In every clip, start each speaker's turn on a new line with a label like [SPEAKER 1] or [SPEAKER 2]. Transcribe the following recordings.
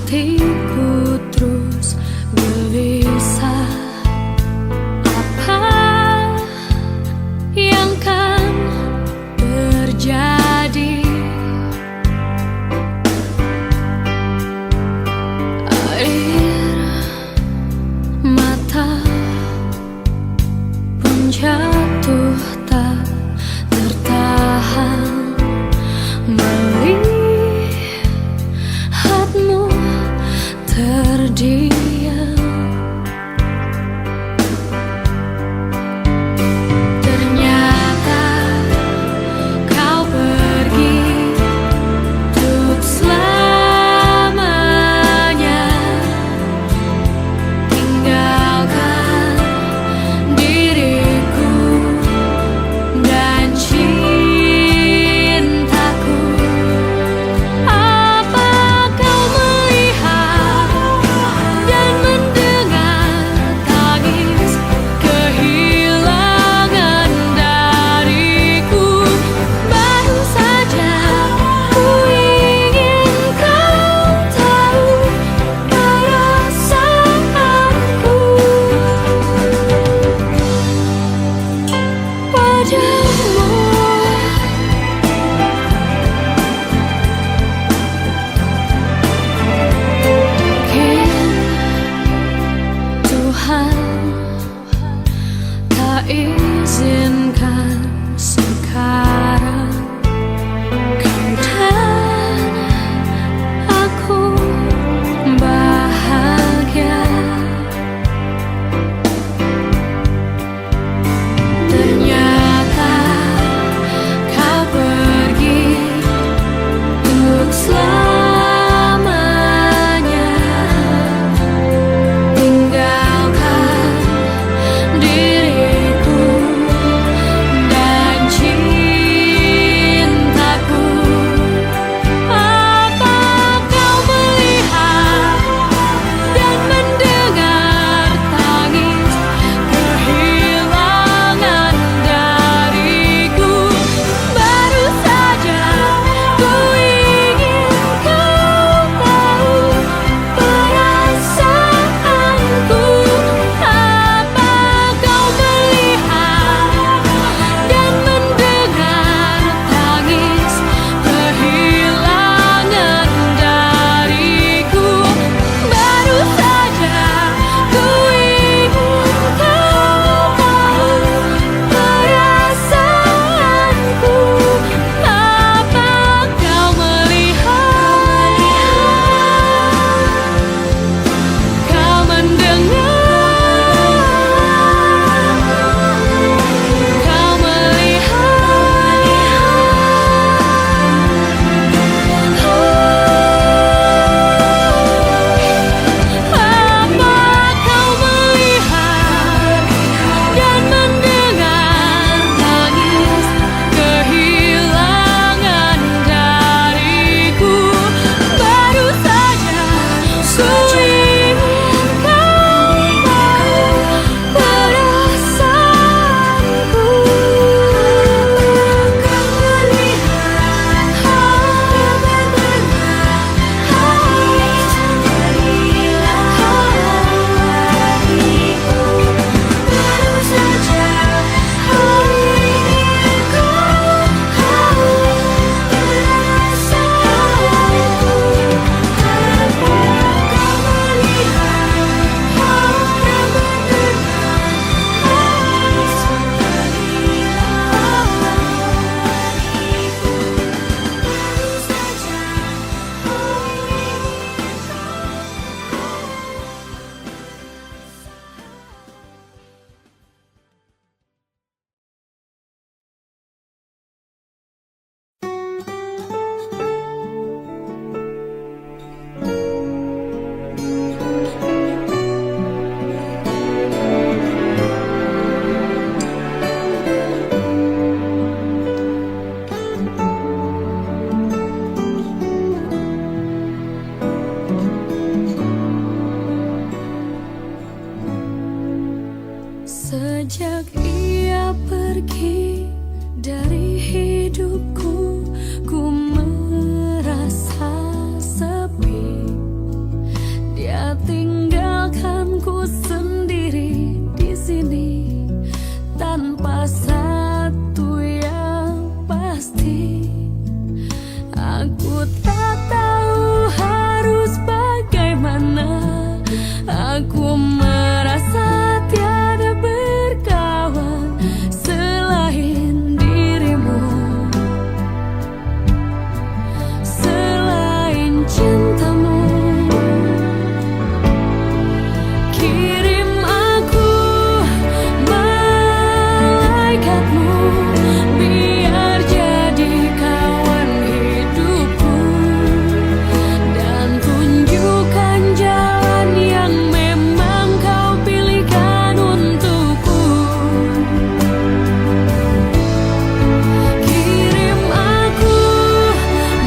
[SPEAKER 1] hatiku terus gelisah. Apa yang kan terjadi? Air mata pun jatuh tak tertahan melihatmu terdiam. Ternyata kau pergi untuk selamanya, tinggalkan diriku dan cintaku. Apa kau melihat dan mendengar tangis kehilangan dariku? Baru saja ku ingin kau tahu perasaanku padamu. Mungkin Tuhan tak izinkan sekarang kau dan aku bahagia. Ternyata kau pergi untuk selamanya, tinggalkan diriku dan cintaku. Apa kau melihat dan mendengar tangis kehilangan dariku? Baru saja ku ingin kau tahu perasaanku. Apa kau melihat dan mendengar tangis kehilangan dariku? Baru saja ku ingin kau tahu perasaanku. Apa kau melihat, kau mendengar, kau melihat? Apa kau melihat dan mendengar tangis kehilangan dariku? Baru saja ku ingin kau tahu perasaanku. Kau melihat dan mendengar tangis kehilangan dariku. Baru saja ku ingin kau tahu perasaanku. Apa kau melihat dan mendengar tangis kehilangan dariku? Baru saja ku Sejak ia pergi dari hidupku, ku merasa sepi. sendiri di sini tanpa satu yang pasti. Aku tak tahu harus bagaimana. Aku merasa tiada berkawan selain dirimu, selain cintamu. Kirim aku malaikatmu, biar jadi kawan hidupku, dan tunjukkan jalan yang memang kau pilihkan untukku. Kirim aku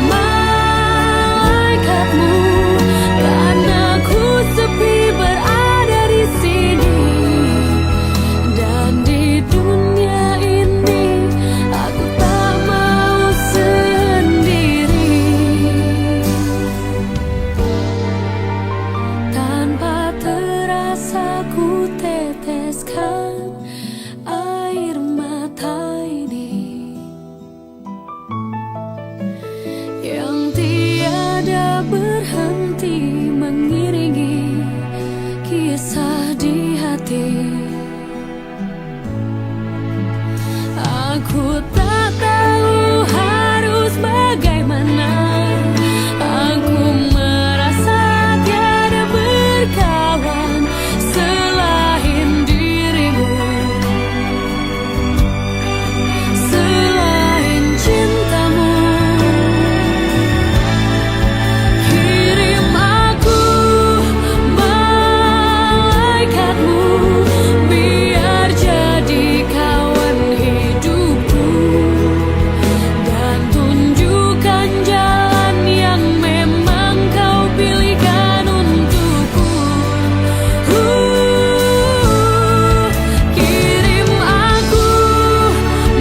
[SPEAKER 1] malaikatmu, karena ku sepi berada di sini, dan di dunia ini aku tak mau sendiri. Tanpa terasa ku teteskan air mata ini yang tiada berhenti mengiringi kisah di hati. Aku tak tahu harus bagaimana. Aku merasa tiada berkawan selain dirimu, selain cintamu. Kirim aku malaikatmu, biar jadi kawan hidupku, dan tunjukkan jalan yang memang kau pilihkan untukku. Kirim aku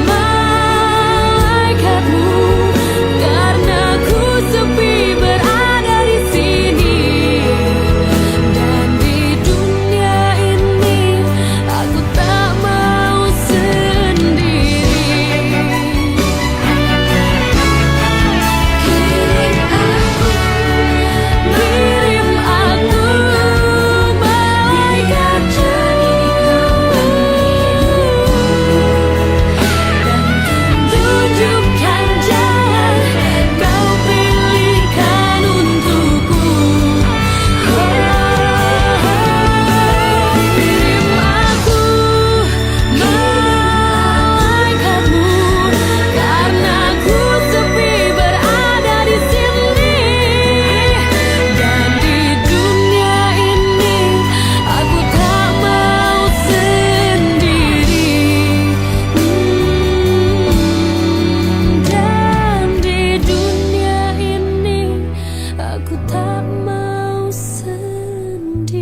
[SPEAKER 1] malaikatmu, karena ku sepi berada di sini, dan di dunia ini aku tak mau sendiri. Kirim aku malaikat jadiku, dan tunjukkan jalan kau pilihkan untukku. Kirim aku malaikatmu, karena ku sepi berada di sini, dan di dunia ini aku tak mau sendiri. Dan di dunia ini aku tak mau sendiri.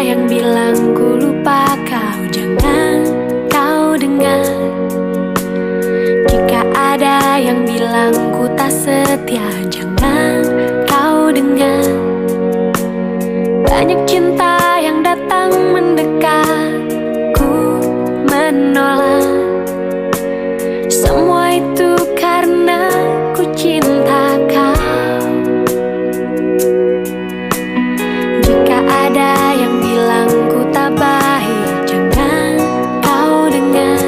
[SPEAKER 1] yang bilang ku lupa kau, jangan kau dengar. Jika ada yang bilang ku tak setia, jangan kau dengar. Banyak cinta yang datang mendekat, ku menolak. Semua itu karena ku cinta kau. Jika ada yang bilang ku tak baik, jangan kau dengar.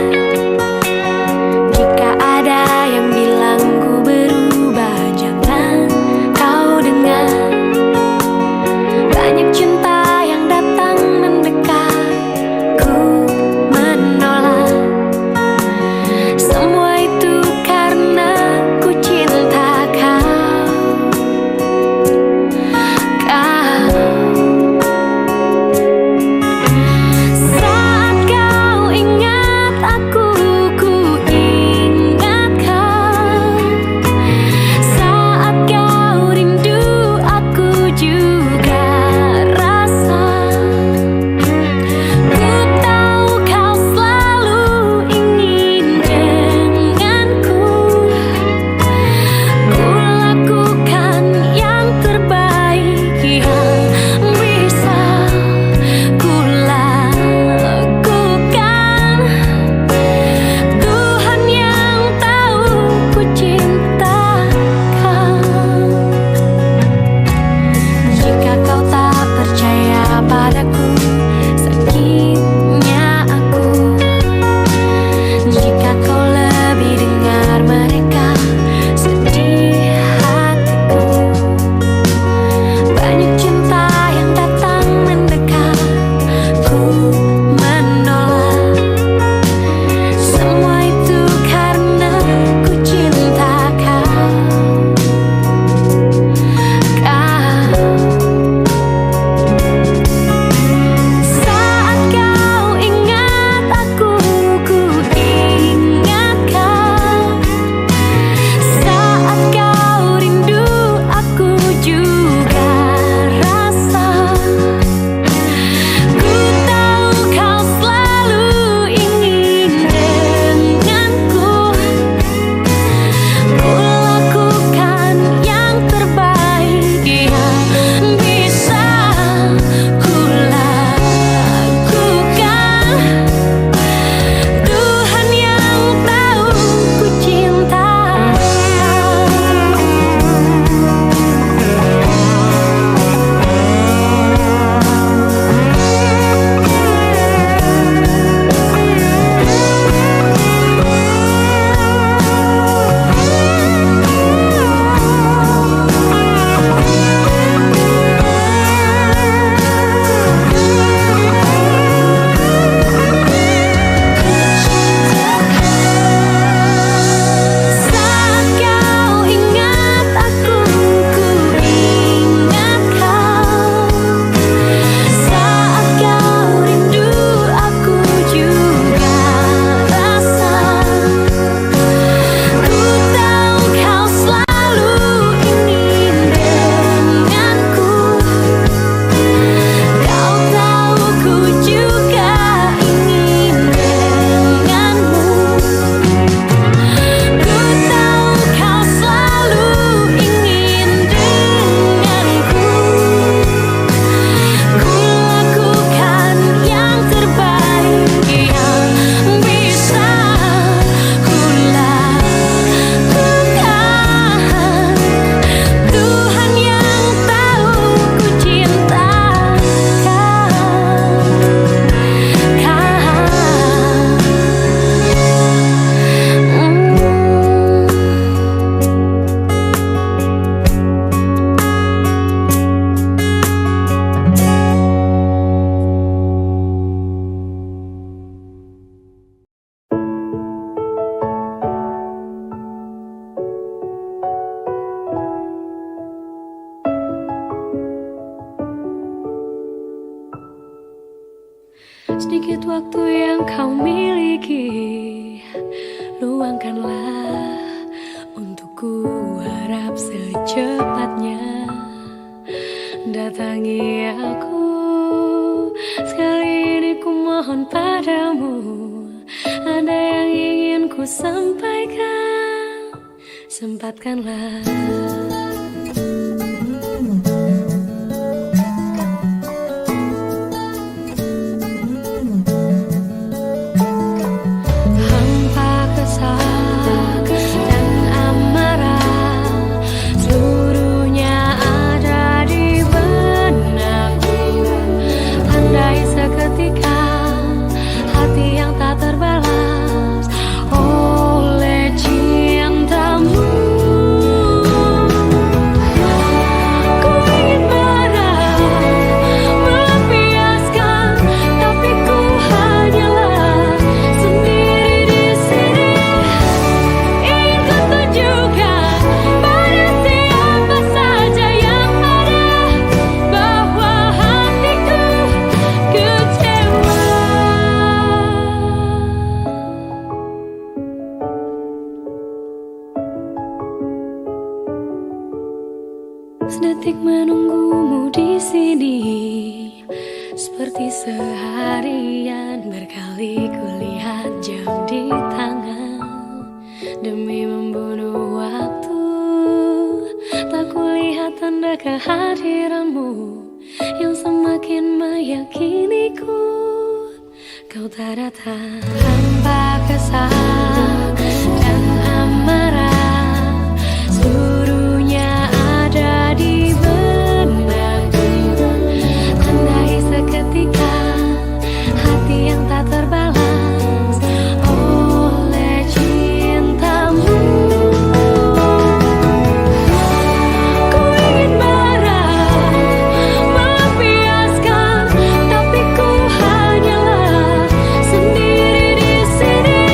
[SPEAKER 1] Jika ada yang bilang ku berubah, jangan kau dengar. Banyak cinta yang datang mendekat, ku menolak. Semua itu karena ku cinta kau. Saat kau ingat aku, ku ingat kau. Saat kau rindu, aku juga rasa. Ku tahu kau selalu ingin denganku. Ku lakukan yang terbaik yang bisa ku lakukan. Tuhan yang tahu ku cinta kau. Jika kau tak percaya padaku, sakitnya aku. Jika kau lebih dengar mereka, sedih hatiku. Banyak cinta yang datang mendekat, ku menolak. Semua itu karena ku cinta kau. Saat kau ingat aku, ku ingat kau. Saat kau rindu, aku juga rasa. Ku tahu kau selalu ingin denganku. Ku lakukan yang terbaik yang bisa ku lakukan. Tuhan yang tahu ku cinta Saat kau ingat aku, ku ingat kau. Saat kau rindu, aku juga rasa. Ku tahu kau selalu ingin denganku. Kau tahu ku juga ingin denganmu. Ku tahu kau selalu ingin denganku. Ku lakukan yang terbaik yang bisa ku lakukan. Tuhan yang tahu ku cinta sedikit waktu yang kau miliki, luangkanlah untukku. Harap secepatnya datangi aku. sempatkanlah. Hampa kesal dan amarah, seluruhnya ada di benakku. Tandai seketika hati yang tak terbalas oleh cintamu. Ku ingin marah, melampiaskan, tapi ku hanyalah sendiri di sini. Ingin ku tunjukkan pada siapa saja yang ada bahwa hatiku kecewa. Sedetik menunggumu di sini, seperti seharian berkali kulihat jam di tangan. Demi membunuh waktu, tak kulihat tanda kehadiranmu yang semakin meyakiniku kau tak datang. Hampa kesal dan amarah, seluruhnya ada di benakku. Tandai seketika hati yang tak terbalas oleh cintamu. Ku ingin marah, melampiaskan, tapi ku hanyalah sendiri di sini.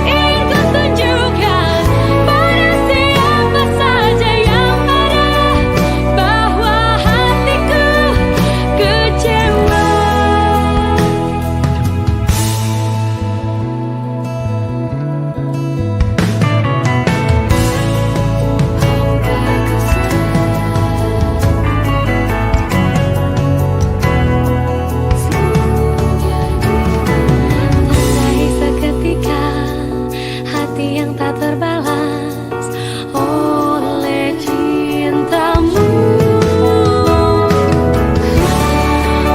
[SPEAKER 1] Ingin ku tunjukkan pada siapa saja yang ada bahwa hatiku kecewa. Tandai seketika hati yang tak terbalas oleh cintamu.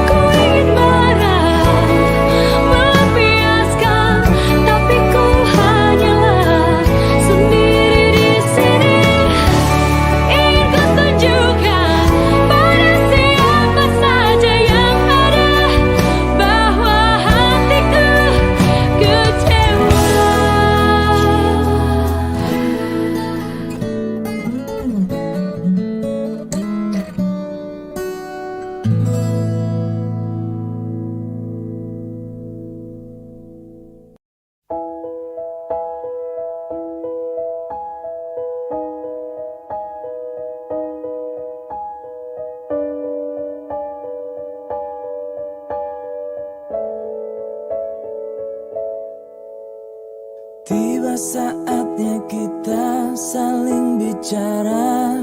[SPEAKER 1] Ku ingin marah, melampiaskan, tapi ku hanyalah sendiri di sini. Ingin ku tunjukkan pada siapa saja yang ada bahwa hatiku kecewa.
[SPEAKER 2] Tiba saatnya kita saling bicara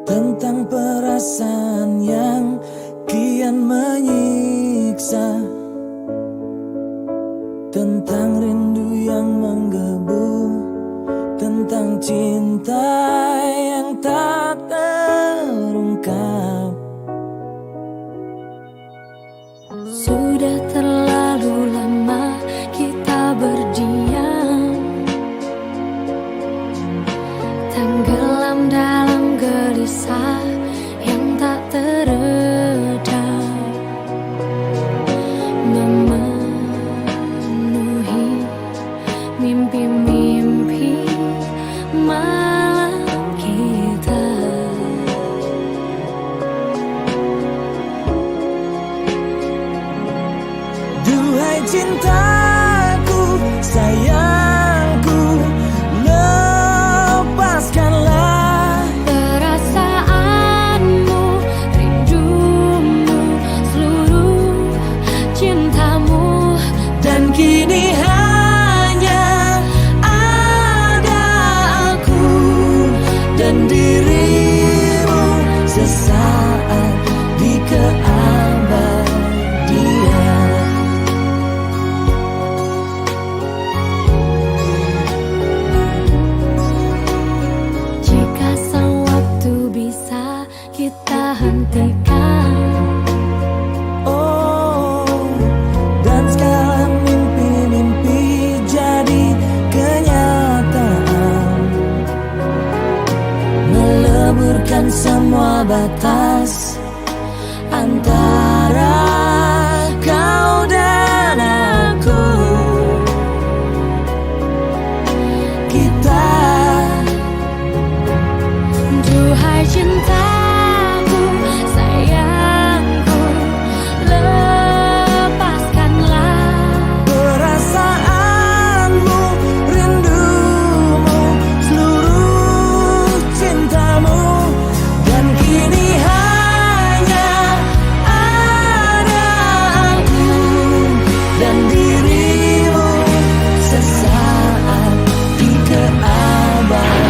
[SPEAKER 2] tentang perasaan yang kian menyiksa, tentang rindu yang menggebu, tentang cinta yang tak terungkap.
[SPEAKER 1] Sudah terlalu lama kita berdiam, tenggelam dalam gelisah yang tak teredam, memenuhi mimpi-mimpi malam kita.
[SPEAKER 2] Duhai cintaku, sayangku, lepaskanlah
[SPEAKER 1] Perasaanmu, rindumu, seluruh cintamu.
[SPEAKER 2] dan kini hanya ada aku dan dirimu sesaat di keabadian.
[SPEAKER 1] kita hentikan.
[SPEAKER 2] Oh, dan sekarang mimpi-mimpi jadi kenyataan, meleburkan semua batas antara kau dan aku. Kita,
[SPEAKER 1] Duhai cintaku, sayangku, lepaskanlah
[SPEAKER 2] perasaanmu, rindumu, seluruh cintamu. Dan kini hanya ada aku dan dirimu sesaat di keabadian.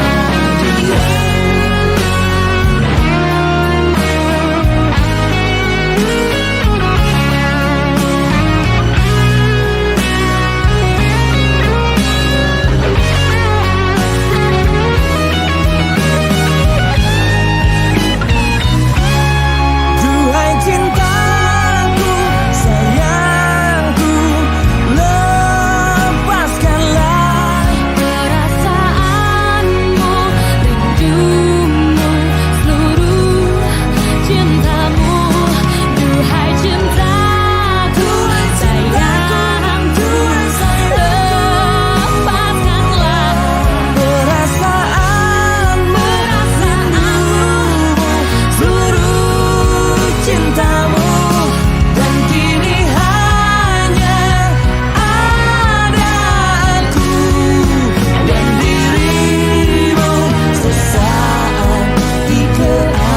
[SPEAKER 2] Duhai cintaku, sayangku, lepaskanlah
[SPEAKER 1] perasaanmu, rindumu, seluruh cintamu. Duhai cintaku, sayangku, lepaskanlah
[SPEAKER 2] perasaanmu, seluruh cintamu. Dan kini hanya ada aku dan dirimu sesaat di keabadian.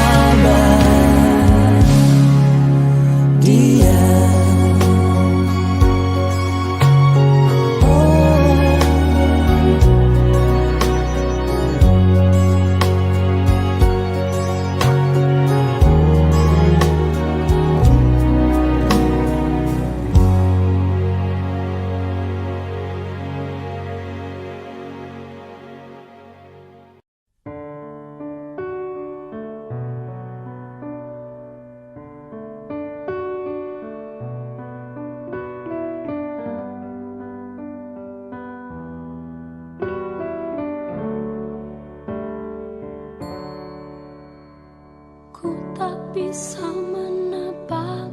[SPEAKER 1] Ku tak bisa menebak,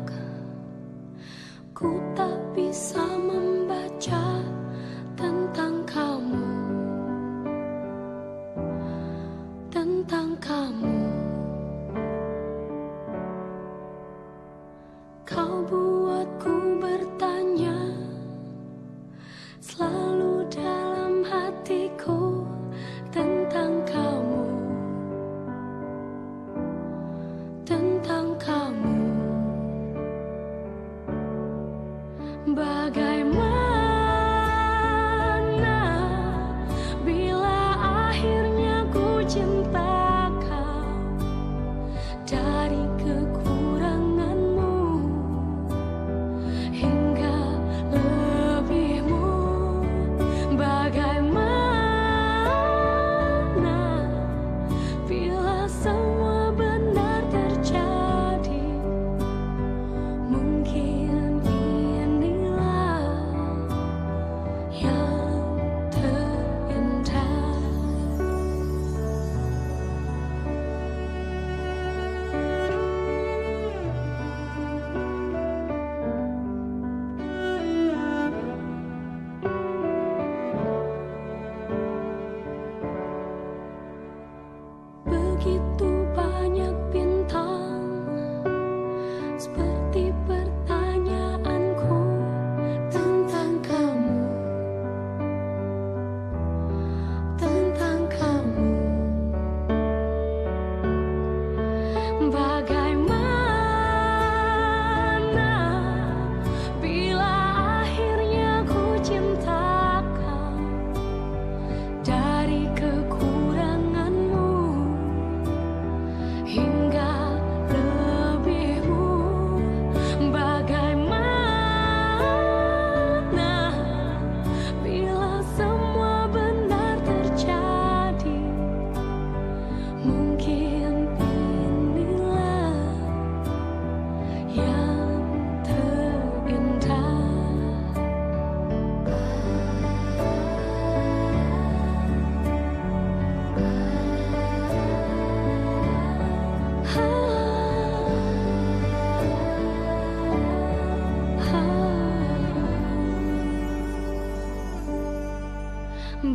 [SPEAKER 1] ku tak bisa membaca tentang kamu, tentang kamu. Kau buatku bertanya selalu dalam hatiku tentang kamu, tentang kamu.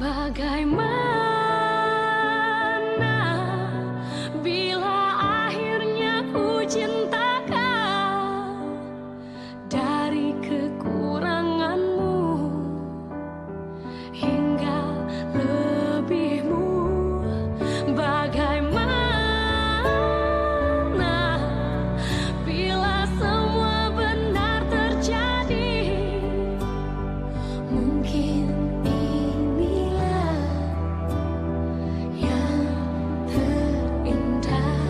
[SPEAKER 1] Bagaimana bila akhirnya ku cinta kau dari kekuranganmu hingga lebihmu? Bagaimana bila semua benar terjadi? Mungkin inilah yang terindah.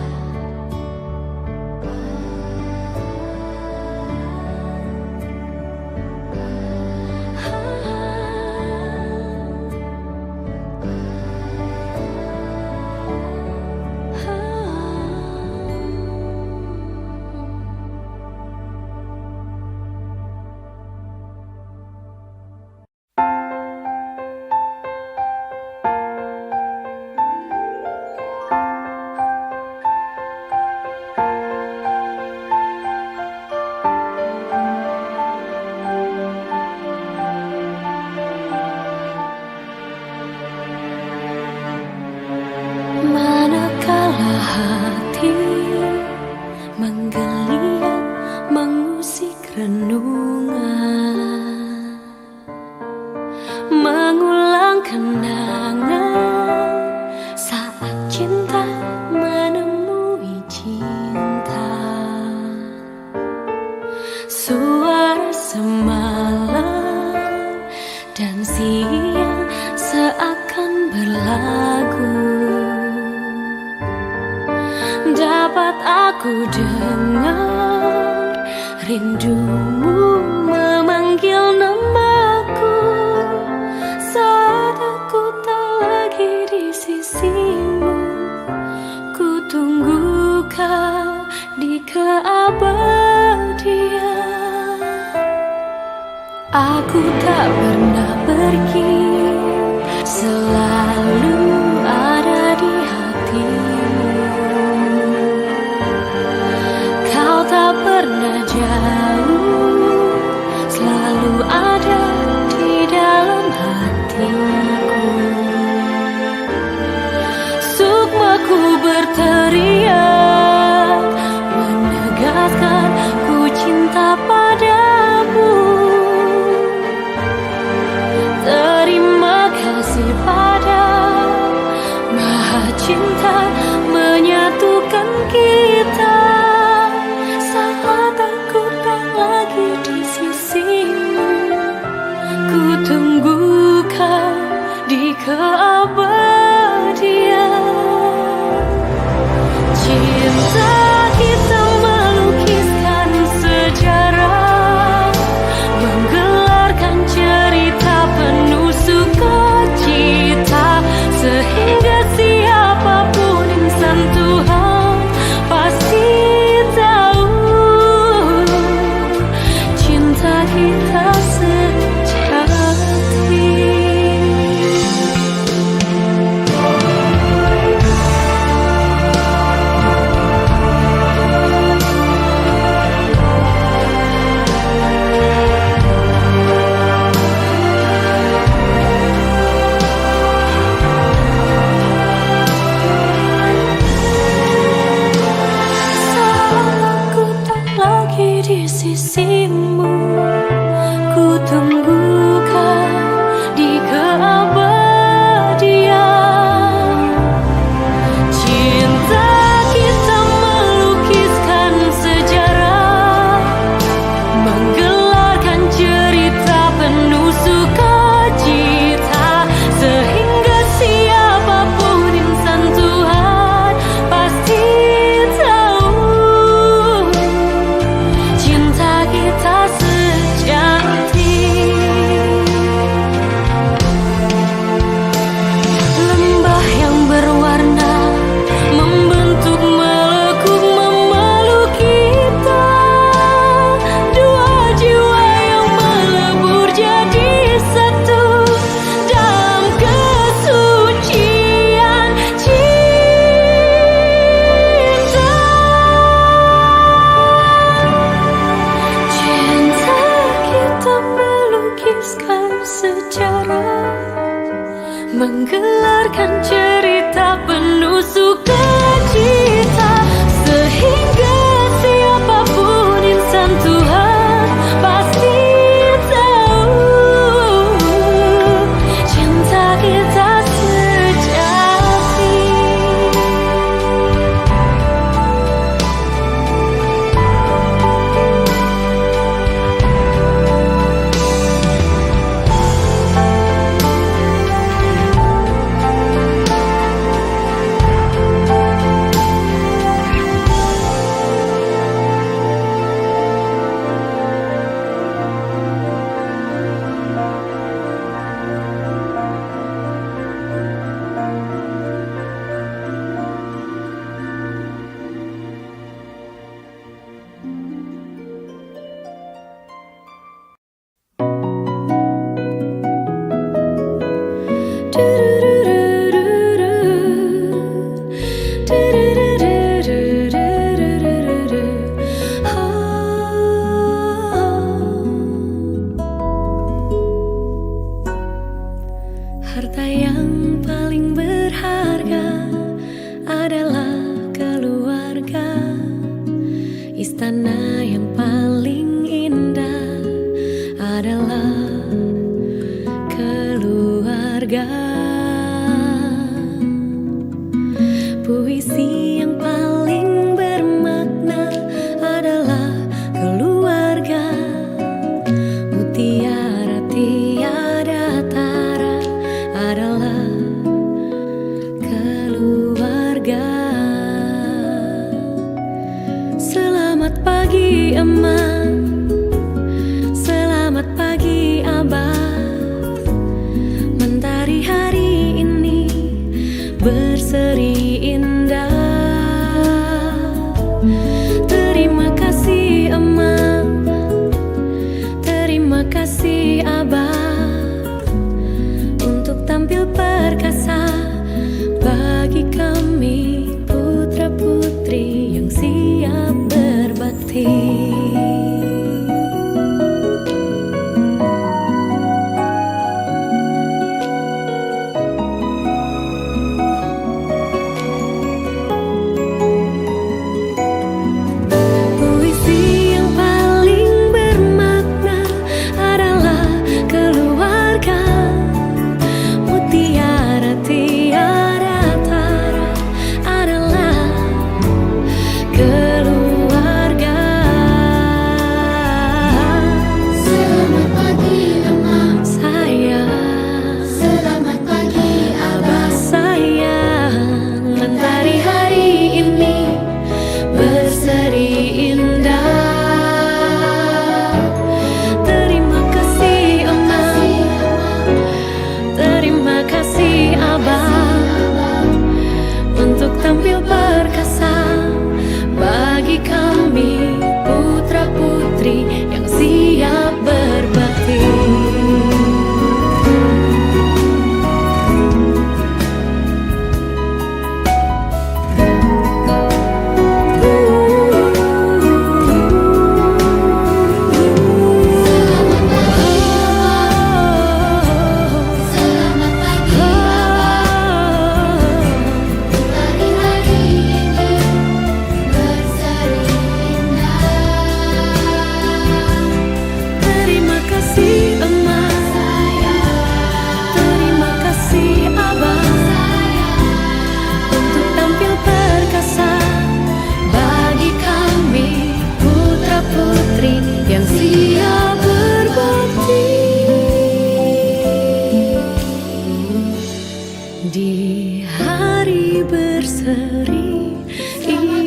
[SPEAKER 1] Manakala hati menggeliat mengusik renungan, mengulang kenangan saat cinta menemui cinta. Suara semalam dan siang seakan berlagu, dapat aku dengar rindumu memanggil namaku saat aku tak lagi di sisimu. Ku tunggu kau di keabadian. Aku tak pernah pergi, selalu ada di hatimu. Kau tak pernah jauh, selalu ada di dalam hatiku. Sukmaku berteriak, menegaskan ku cinta padamu. Terima kasih pada Maha Cinta menyatukan kita saat aku tak lagi di sisimu. Ku tunggu kau di keabadian. Cinta kita melukiskan sejarah, menggelarkan cerita penuh sukacita, sehingga siapapun insan Tuhan pasti tahu cinta kita sejati. Di sisimu, ku tunggu kau di keabadian. Cinta kita melukiskan sejarah, menggelarkan cerita penuh sukacita, sehingga siapapun insan Tuhan pasti tahu cinta kita sejati. menggelarkan cerita penuh sukacita, sehingga siapapun insan Tuhan pasti tahu cinta kita sejati. Harta yang paling berharga adalah keluarga. Istana yang paling indah adalah keluarga. Puisi yang paling bermakna adalah keluarga. Mutiara tiada tara adalah keluarga. Selamat pagi Emak, selamat pagi Abah. Mentari hari ini berseri indah. Terima kasih Emak, terima kasih Abah, untuk tampil perkasa bagi kami putra-putri yang siap berbakti. Puisi yang paling bermakna adalah keluarga. Mutiara tiada tara adalah keluarga.
[SPEAKER 3] Selamat pagi Emak,
[SPEAKER 1] Sayang,
[SPEAKER 3] selamat pagi
[SPEAKER 1] Abah
[SPEAKER 3] Abah.
[SPEAKER 1] sayang, mentari hari ini berseri indah. Terima kasih Emak, terima kasih Abah, untuk tampil perkasa bagi kami putra-putri yang siap berbakti.
[SPEAKER 3] Selamat pagi Abah, hari-hari ini berseri indah.
[SPEAKER 1] Terima kasih Emak, terima kasih Abah, untuk tampil perkasa bagi kami putra-putri yang siap berbakti. Di hari berseri
[SPEAKER 3] Terima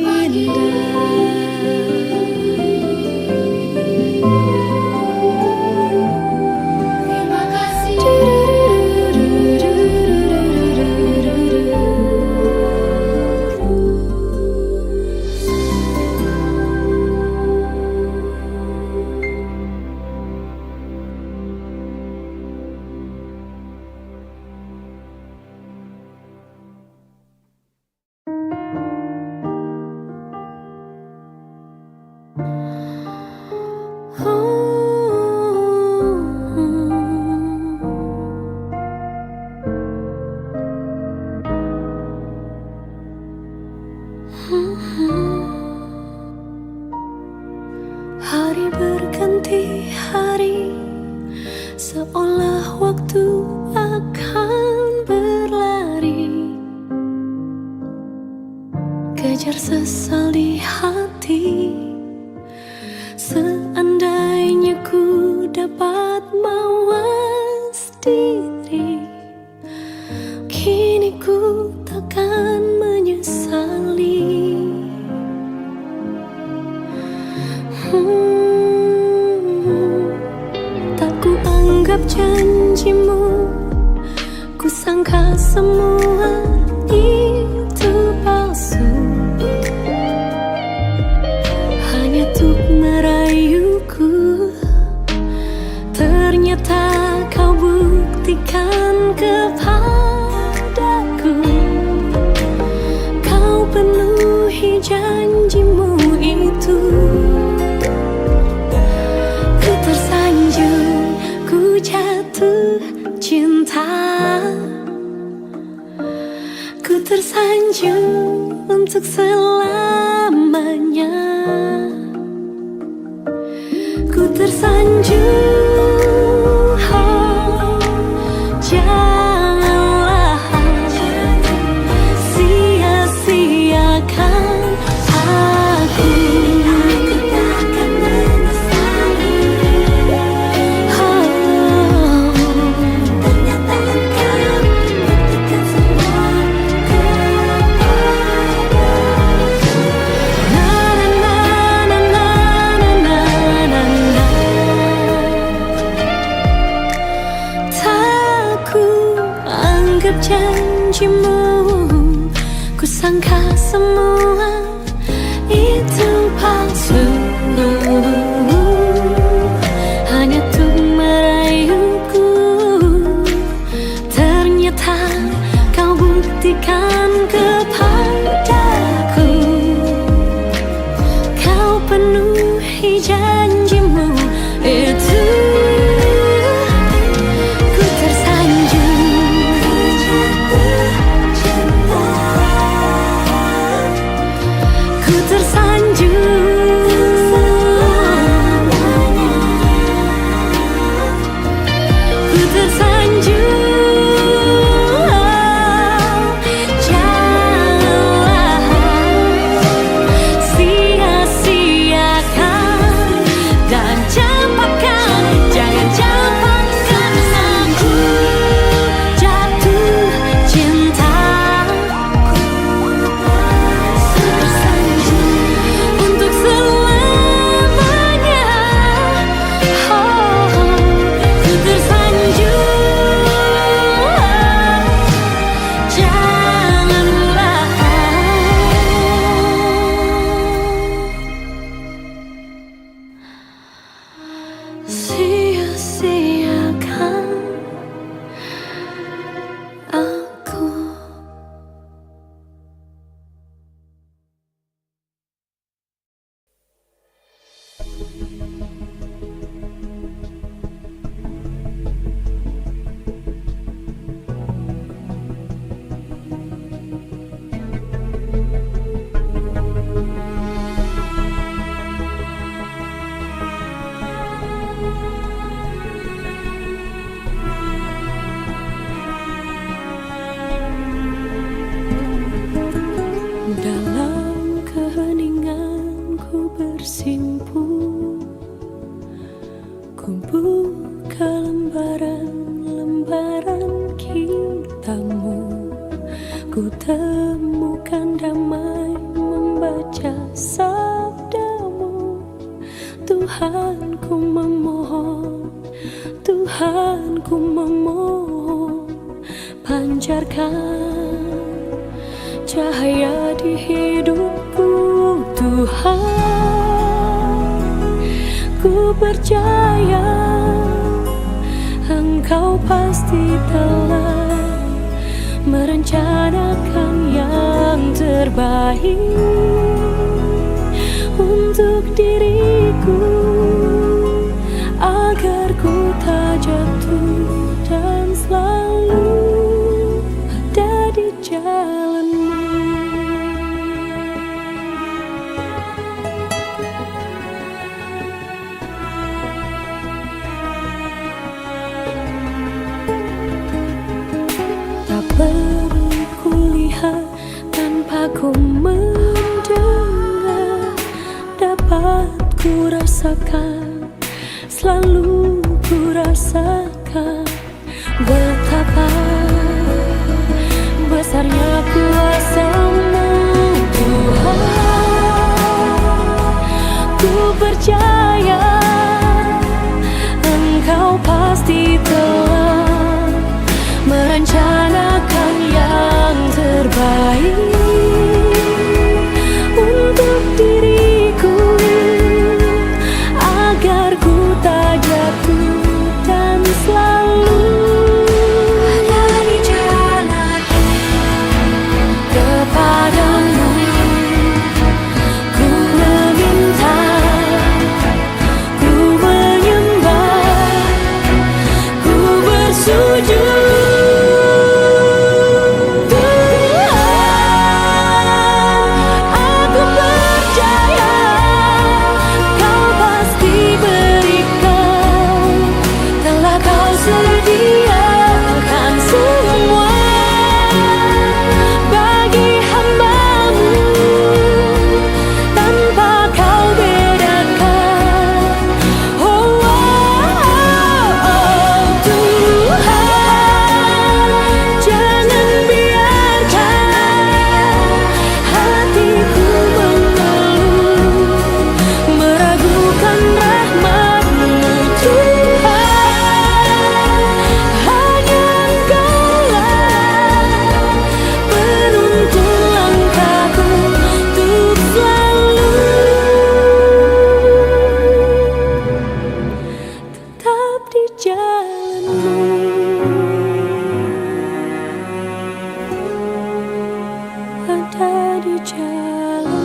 [SPEAKER 3] kasih.
[SPEAKER 1] Oh, oh, oh. Hari berganti hari, seolah waktu akan berlari. Kejar sesal di hati, seandainya ku dapat mawas diri, kini ku takkan menyesali. Tak ku anggap janjimu, ku sangka semua itu palsu, hanya untuk merayuku. Ternyata kau buktikan kepadaku, kau penuhi janjimu itu. Ku tersanjung, ku jatuh cinta, ku tersanjung untuk selamanya. Ku tersanjung, oh, janganlah sia-siakan aku. Takkan menyesali. Oh, ternyata kau buktikan semua kepadaku. Na na na na na na na na. Tak ku anggap janjimu, ku sangka semua itu palsu, hanya untuk merayuku. Ternyata kau buktikan kepadaku, kau penuhi janjimu itu. Ku tersanjung, ku tersanjung, ku tersanjung. Janganlah sia-siakan dan campakkan, jangan campakkan aku jatuh cinta. Tersanjung untuk selamanya. Oh, ku tersanjung, janganlah sia-siakan aku. Dalam keheningan ku bersimpuh, ku buka lembaran-lembaran kintamu. Ku temukan damai membaca sabdamu. Tuhan ku memohon, Tuhan ku memohon, pancarkan cahaya di hidupku. Tuhan, ku percaya Engkau pasti telah merencanakan yang terbaik untuk diriku, agar ku tak jatuh dan selalu ada di jalanmu. ku mendengar, dapat ku rasakan, selalu ku rasakan betapa besarnya kuasa-Mu Tuhan. Ku percaya Engkau pasti telah merencanakan yang terbaik untuk diriku, agar ku tak jatuh dan selalu ada di jalan kepadamu. Ku meminta, ku menyembah, ku bersujud. Sediakan semua bagi hamba-Mu, tanpa Kau bedakan. Oh, Tuhan, jangan biarkan hatiku mengeluh, meragukan rahmat-Mu Tuhan. Ada di jalan.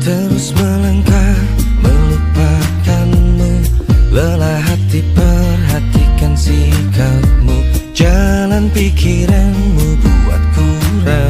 [SPEAKER 2] Terus melangkah melupakanmu, lelah hati perhatikan sikapmu, jalan pikiranmu buatku ragu.